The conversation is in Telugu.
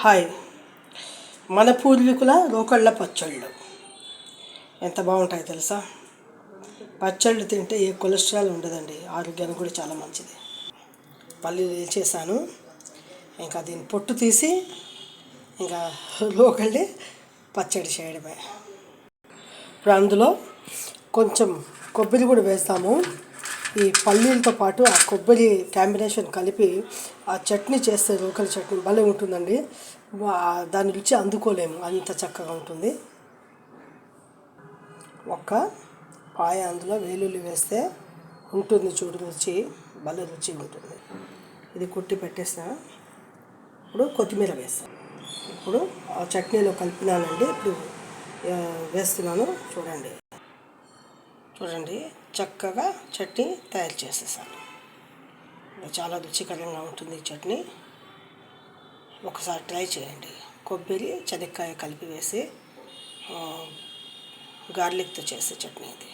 హాయ్, మన పూర్వీకుల రోకళ్ళ పచ్చళ్ళు ఎంత బాగుంటాయో తెలుసా? పచ్చళ్ళు తింటే ఏ కొలెస్ట్రాల్ ఉండదండి, ఆరోగ్యానికి కూడా చాలా మంచిది. పల్లీలు వేసేసాను, ఇంకా దీన్ని పొట్టు తీసి ఇంకా రోకళ్ళి పచ్చడి చేయడమే. ఇప్పుడు అందులో కొంచెం కొబ్బరి కూడా వేస్తాము. ఈ పల్లీలతో పాటు ఆ కొబ్బరి కాంబినేషన్ కలిపి ఆ చట్నీ చేస్తే రోకలి చట్నీ భలే ఉంటుందండి. దాని రుచి అందుకోలేము, అంత చక్కగా ఉంటుంది. ఒక్క పాయ అందులో వెల్లుల్లి వేస్తే ఉంటుంది చూడు, రుచి భలే రుచి ఉంటుంది. ఇది కొట్టి పెట్టేసిన, ఇప్పుడు కొత్తిమీర వేస్తాను. ఇప్పుడు ఆ చట్నీలో కలిపినానండి. ఇప్పుడు వేస్తున్నాను, చూడండి చూడండి చక్కగా చట్నీ తయారు చేసేసాను. చాలా రుచికరంగా ఉంటుంది ఈ చట్నీ. ఒకసారి ట్రై చేయండి. కొబ్బరి శనక్కాయ కలిపి వేసి గార్లిక్తో చేసే చట్నీ ఇది.